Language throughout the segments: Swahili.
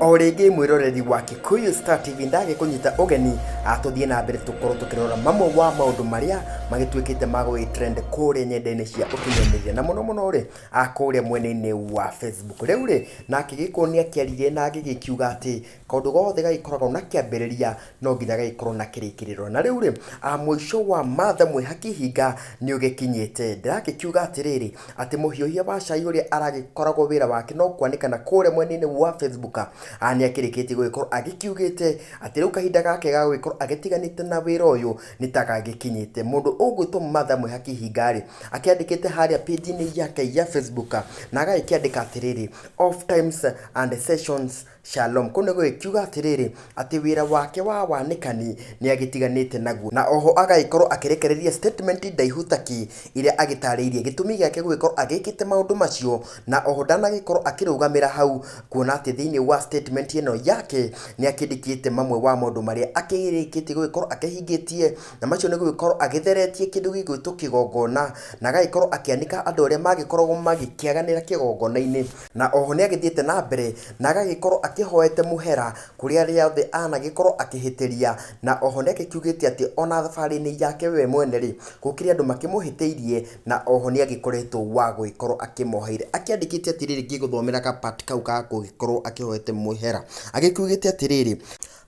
O rĩngĩ mwĩroreri wa Kikuyu Star TV ndage kũnyita ũgeni atũthiĩ na mbere tũkorwo tũkĩrora mamwe wa maũndũ marĩa magĩtuĩkĩte ma gũgĩtrend kũrĩa nyenda-inĩ cia ũkinyanĩria na mũno rĩ kũrĩa mwena-inĩ wa Facebook. Rĩu rĩ nake Gĩkũyũ nĩ akĩaririe na agĩkiuga atĩ kaũndũ gothe gagĩkoragwo na kĩambĩrĩria no nginya gagĩkorwo na kĩrĩkĩrĩro. Na rĩu rĩ mũico wa Martha Mwĩhaki Hinga nĩ ũgĩkinyĩte. Ndĩrakĩkiuga atĩrĩrĩ atĩ mũhiũhia wa cai ũrĩa aragĩkoragwo wĩra wake no Kwanikana kũrĩa mwena-inĩ wa Facebook nĩ akĩrĩkĩtie gũgĩkorwo agĩkiugĩte atĩ rĩu kahinda gake ga gũgĩkorwo agĩtiganĩte na wĩra ũyũ nĩ ta gagĩkinyĩte. Mũndũ ũgwĩtwo Martha Mwĩhaki Hinga rĩ akĩandĩkĩte harĩa page-inĩ yake ya Facebook na agagĩkĩandĩka atĩrĩrĩ off times and sessions Shalom. Kũnĩ gũgĩkiuga atĩrĩrĩ atĩ wĩra wake wa wanĩkani nĩ agĩtiganĩte naguo, na oho agagĩkorwo akĩrekereria statement ndaihu taki iria agĩtarĩirie gĩtũmi gĩake gũgĩkorwo agĩkĩte maũndũ macio, na oho ndanagĩkorwo akĩrũgamĩra hau kuona atĩ thĩinĩ wa statement ĩno yake nĩ akĩndĩkĩte mamwe wa maũndũ marĩa akĩrĩkĩtie gũgĩkorwo akĩhingĩtie, na macio nĩ gũgĩkorwo agĩtheretie kĩndũ gĩgwĩtwo kĩgongona na agagĩkorwo akĩandĩka andũ arĩa magĩkoragwo magĩkĩaganĩra kĩgongona-inĩ, na oho nĩ agĩthiĩte na mbere na agagĩkorwo akĩhoete mũhera kũrĩa arĩa othe anagĩkorwo akĩhĩtĩria, na oho nĩ agĩkiugĩte atĩ ona thabarĩ-inĩ yake we mwene rĩ gũkĩrĩ andũ makĩmũhĩtĩirie, na oho nĩ agĩkoretwo wa gũgĩkorwo akĩmoheire. Akĩandĩkĩte atĩrĩrĩ ngĩgũthomera ka part kau ka gũgĩkorwo akĩhoete mũhera, agĩkiugĩte atĩrĩrĩ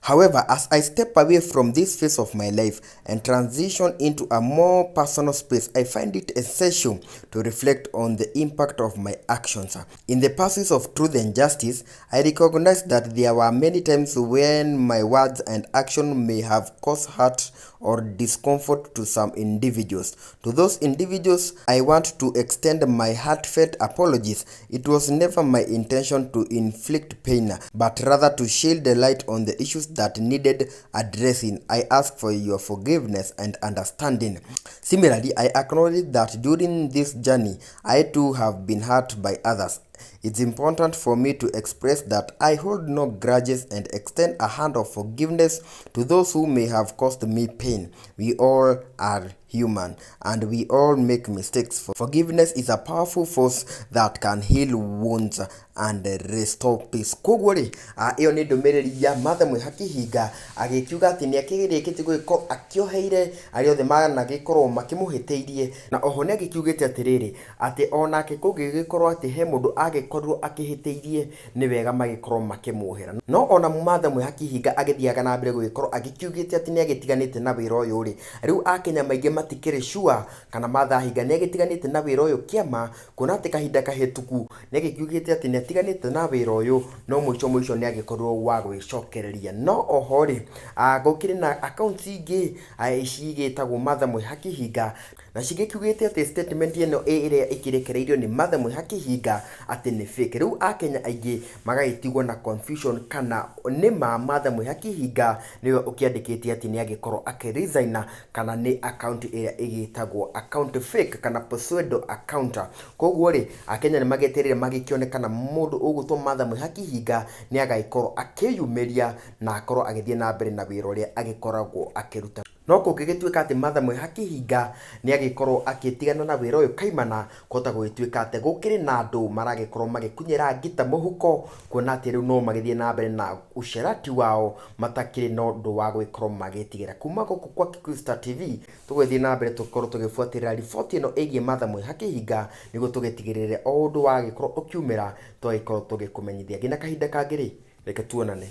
however, as I step away from this phase of my life and transition into a more personal space, I find it essential to reflect on the impact of my actions. In the pursuit of truth and justice, I recognize that there were many times when my words and action may have caused hurt or discomfort to some individuals. To those individuals, I want to extend my heartfelt apologies. It was never my intention to inflict pain, but rather to shed the light on the issues that needed addressing. I ask for your forgiveness and understanding. Similarly, I acknowledge that during this journey, I too have been hurt by others. It's important for me to express that I hold no grudges and extend a hand of forgiveness to those who may have caused me pain. We all are human and we all make mistakes. Forgiveness is a powerful force that can heal wounds and restore peace. Koguo rĩ ĩyo nĩ ndũmĩrĩri ya Martha Mwĩhaki Hinga agĩkiuga atĩ nĩ akĩrĩkĩtie gũgĩkorwo akĩoheire arĩa othe managĩkorwo makĩmũhĩtĩirie, na oho nĩ agĩkiugĩte atĩrĩrĩ atĩ onake kũngĩgĩkorwo atĩ he mũndũ agĩkorwo akĩhĩtĩirie nĩ wega magĩkorwo makĩmuohera. No ona Martha Mwĩhaki Hinga agĩthiaga na mbere gũgĩkorwo agĩkiugĩte atĩ nĩ agĩtiganĩte na wĩra ũyũ rĩ rĩu Akenya maingĩ matikĩrĩ sure kana Martha Hinga nĩ agĩtiganĩte na wĩra ũyũ kĩama, kuona atĩ kahinda kahĩtuku nĩ agĩkiugĩte atĩ nĩ atiganĩte na wĩra ũyũ no mũico nĩ agĩkorwo wa gwĩcokereria. No oho rĩ gũkĩrĩ na accounts ingĩ cigĩtagwo Martha Mwĩhaki Hinga na cigĩkiugĩte atĩ statement ĩno ĩrĩa ĩkĩrekereirio nĩ Martha Mwĩhaki Hinga atĩ nĩ fake. Rĩu Akenya aingĩ magagĩtigwo na confusion kana nĩ ma Martha Mwĩhaki Hinga nĩwe ũkĩandĩkĩte atĩ nĩ agĩkorwo akĩresign kana nĩ account ĩrĩa ĩgĩtagwo account fake kana pseudo account. Koguo rĩ Akenya nĩ magĩetereire magĩkĩonekana mũndũ ũgũtwo Martha Mwĩhaki Hinga nĩ agagĩkorwo akĩyumĩria na akorwo agĩthiĩ na mbere na wĩra ũrĩa agĩkoragwo akĩruta. No kũngĩgĩtuĩka atĩ Martha Mwĩhaki Hinga nĩ agĩkorwo agĩtigana na wĩra ũyũ kaimana kũhota gũgĩtuĩka atĩ gũkĩrĩ na andũ maragĩkorwo magĩkunyĩra ngita mũhuko, kuona atĩ rĩu no magĩthiĩ na mbere na ũcerati wao matakĩrĩ na ũndũ wa gũgĩkorwo magĩtigĩra. Kuma gũkũ kwa Kikuyu Star TV tũgũthiĩ na mbere tũkorwo tũgĩbuatĩrĩra riboti ĩno ĩgiĩ Martha Mwĩhaki Hinga nĩguo tũgĩtigĩrĩre o ũndũ wagĩkorwo ũkiumĩra tũgagĩkorwo tũgĩkũmenyithia. Nginya kahinda kangĩ rĩ reke tuonane.